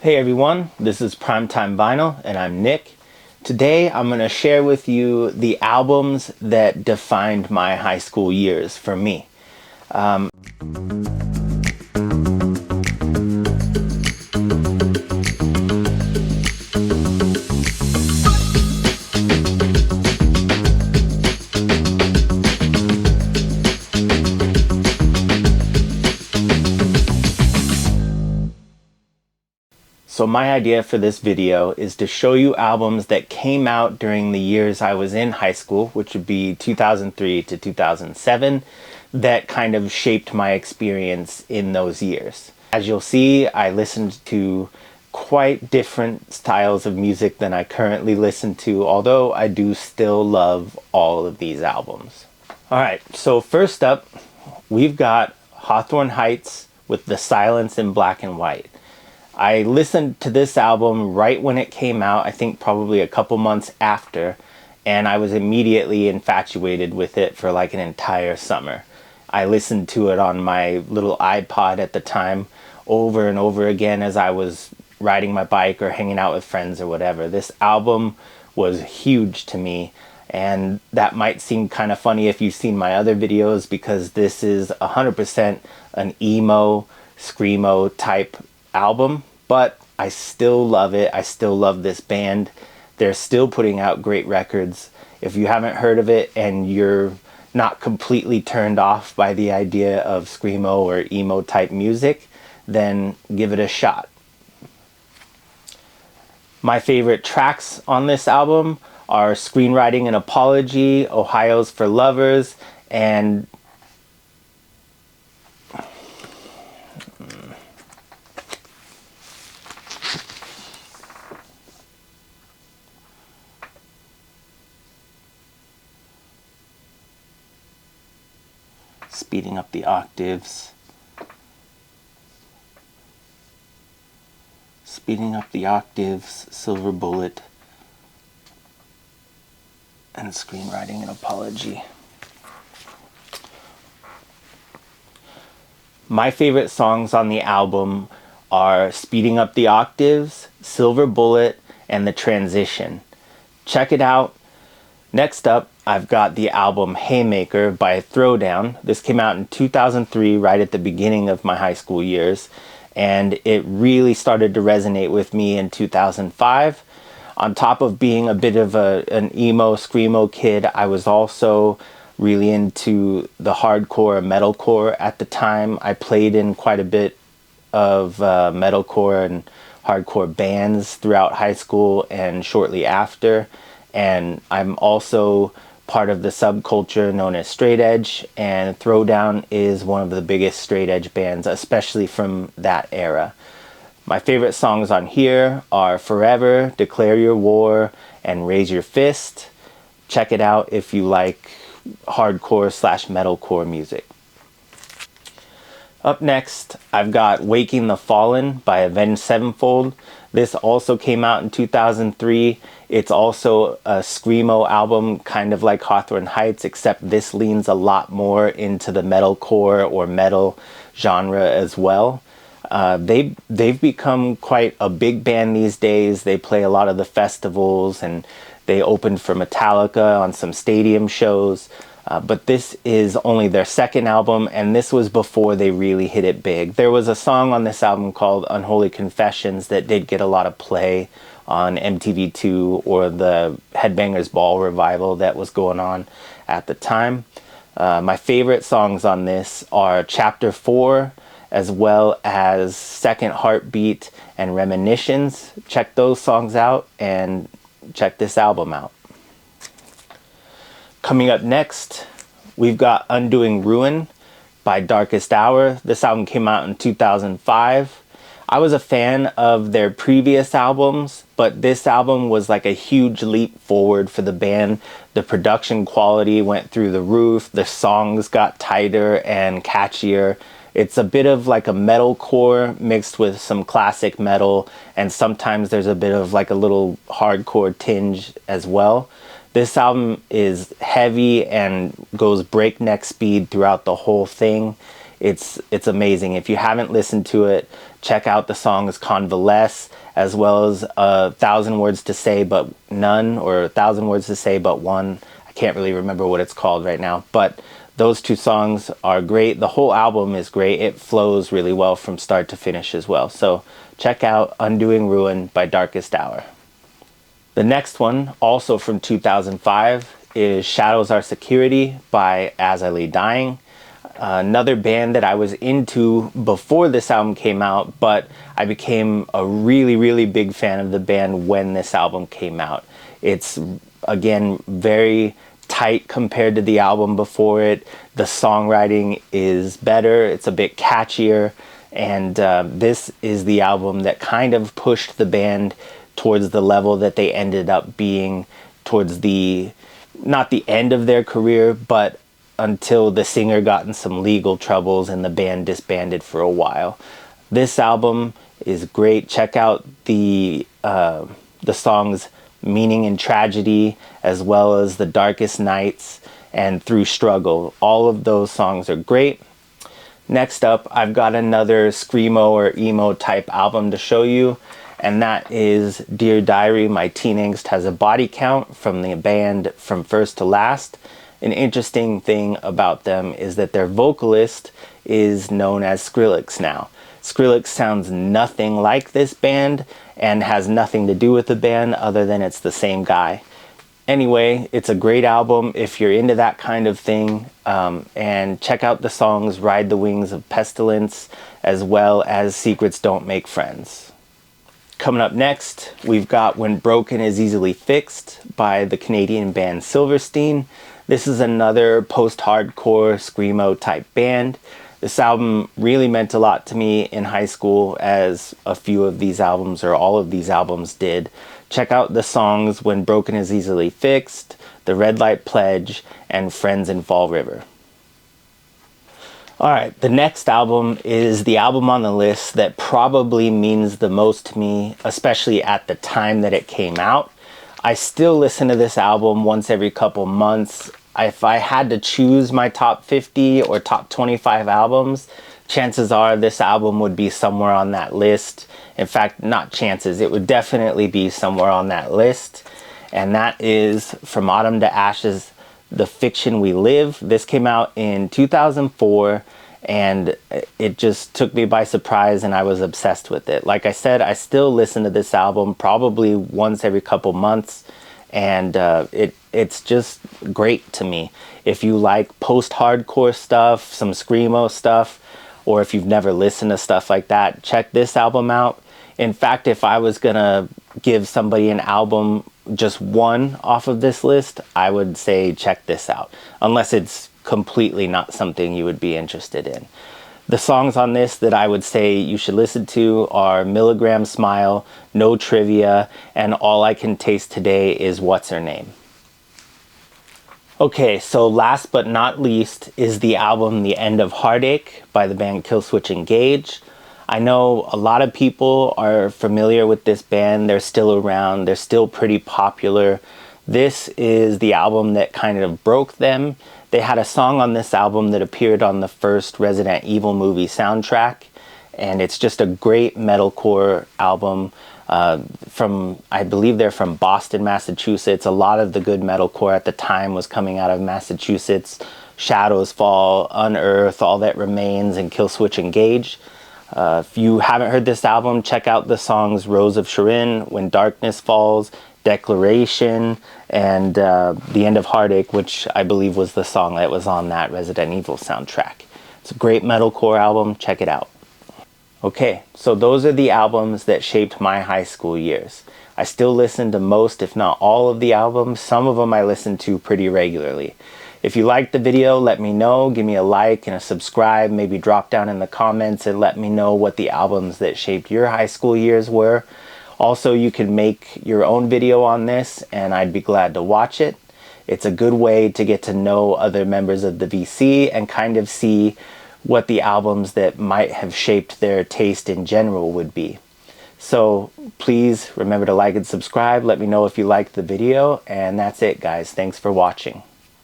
Hey everyone, this is Primetime Vinyl and I'm Nick. Today I'm going to share with you the albums that defined my high school years for me. So my idea for this video is to show you albums that came out during the years I was in high school, which would be 2003 to 2007, that kind of shaped my experience in those years. As you'll see, I listened to quite different styles of music than I currently listen to, although I do still love all of these albums. Alright, so first up, we've got Hawthorne Heights with The Silence in Black and White. I listened to this album right when it came out, I think probably a couple months after, and I was immediately infatuated with it for like an entire summer. I listened to it on my little iPod at the time over and over again as I was riding my bike or hanging out with friends or whatever. This album was huge to me, and that might seem kind of funny if you've seen my other videos because this is 100% an emo, screamo type album, but I still love it. I still love this band. They're still putting out great records. If you haven't heard of it and you're not completely turned off by the idea of screamo or emo type music, then give it a shot. My favorite tracks on this album are Screenwriting and Apology, Ohio's for Lovers, and Speeding Up the Octaves, Silver Bullet, and Screenwriting and Apology. My favorite songs on the album are Speeding Up the Octaves, Silver Bullet, and The Transition. Check it out. Next up, I've got the album Haymaker by Throwdown. This came out in 2003, right at the beginning of my high school years, and it really started to resonate with me in 2005. On top of being a bit of an emo, screamo kid, I was also really into the hardcore, metalcore at the time. I played in quite a bit of metalcore and hardcore bands throughout high school and shortly after. And I'm also part of the subculture known as straight edge, and Throwdown is one of the biggest straight edge bands, especially from that era. My favorite songs on here are Forever, Declare Your War, and Raise Your Fist. Check it out if you like hardcore / metalcore music. Up next, I've got Waking the Fallen by Avenged Sevenfold. This also came out in 2003. It's also a screamo album, kind of like Hawthorne Heights, except this leans a lot more into the metalcore or metal genre as well. They've become quite a big band these days. They play a lot of the festivals, and they opened for Metallica on some stadium shows. But this is only their second album, and this was before they really hit it big. There was a song on this album called Unholy Confessions that did get a lot of play on MTV2 or the Headbangers Ball revival that was going on at the time. My favorite songs on this are Chapter 4, as well as Second Heartbeat and Reminiscence. Check those songs out and check this album out. Coming up next, we've got Undoing Ruin by Darkest Hour. This album came out in 2005. I was a fan of their previous albums, but this album was like a huge leap forward for the band. The production quality went through the roof. The songs got tighter and catchier. It's a bit of like a metalcore mixed with some classic metal, and sometimes there's a bit of like a little hardcore tinge as well. This album is heavy and goes breakneck speed throughout the whole thing. It's amazing. If you haven't listened to it, check out the songs Convalesce, as well as 1,000 Words to Say But None, or 1,000 Words to Say But One. I can't really remember what it's called right now, but those two songs are great. The whole album is great. It flows really well from start to finish as well. So check out Undoing Ruin by Darkest Hour. The next one, also from 2005, is Shadows Are Security by As I Lay Dying. Another band that I was into before this album came out, but I became a really, really big fan of the band when this album came out. It's, again, very tight compared to the album before it. The songwriting is better, it's a bit catchier, and this is the album that kind of pushed the band towards the level that they ended up being towards the, not the end of their career, but until the singer got in some legal troubles and the band disbanded for a while. This album is great. Check out the songs Meaning and Tragedy, as well as The Darkest Nights and Through Struggle. All of those songs are great. Next up, I've got another screamo or emo type album to show you, and that is Dear Diary, My Teen Angst Has a Body Count from the band From First to Last. An interesting thing about them is that their vocalist is known as Skrillex now. Skrillex sounds nothing like this band and has nothing to do with the band other than it's the same guy. Anyway, it's a great album if you're into that kind of thing, and check out the songs Ride the Wings of Pestilence, as well as Secrets Don't Make Friends. Coming up next, we've got When Broken Is Easily Fixed by the Canadian band Silverstein. This is another post-hardcore screamo type band. This album really meant a lot to me in high school, as a few of these albums, or all of these albums, did. Check out the songs When Broken Is Easily Fixed, The Red Light Pledge, and Friends in Fall River. Alright, the next album is the album on the list that probably means the most to me, especially at the time that it came out. I still listen to this album once every couple months. If I had to choose my top 50 or top 25 albums, chances are this album would be somewhere on that list. In fact, not chances, it would definitely be somewhere on that list. And that is From Autumn to Ashes, The Fiction We Live. This came out in 2004. And it just took me by surprise, and I was obsessed with it. Like I said, I still listen to this album probably once every couple months, and it's just great to me. If you like post-hardcore stuff, some screamo stuff, or if you've never listened to stuff like that, check this album out. In fact, if I was gonna give somebody an album, just one off of this list, I would say check this out, unless it's completely not something you would be interested in. The songs on this that I would say you should listen to are Milligram Smile, No Trivia, and All I Can Taste Today Is What's Her Name. Okay, so last but not least is the album The End of Heartache by the band Killswitch Engage. I know a lot of people are familiar with this band. They're still around. They're still pretty popular. This is the album that kind of broke them. They had a song on this album that appeared on the first Resident Evil movie soundtrack, and it's just a great metalcore album. I believe they're from Boston, Massachusetts. A lot of the good metalcore at the time was coming out of Massachusetts. Shadows Fall, Unearth, All That Remains, and Killswitch Engage. If you haven't heard this album, check out the songs Rose of Sharon, When Darkness Falls, Declaration, and The End of Heartache, which I believe was the song that was on that Resident Evil soundtrack. It's a great metalcore album. Check it out. Okay, so those are the albums that shaped my high school years. I still listen to most, if not all, of the albums. Some of them I listen to pretty regularly. If you liked the video, let me know. Give me a like and a subscribe. Maybe drop down in the comments and let me know what the albums that shaped your high school years were. Also, you can make your own video on this, and I'd be glad to watch it. It's a good way to get to know other members of the VC and kind of see what the albums that might have shaped their taste in general would be. So please remember to like and subscribe. Let me know if you liked the video, and that's it, guys. Thanks for watching.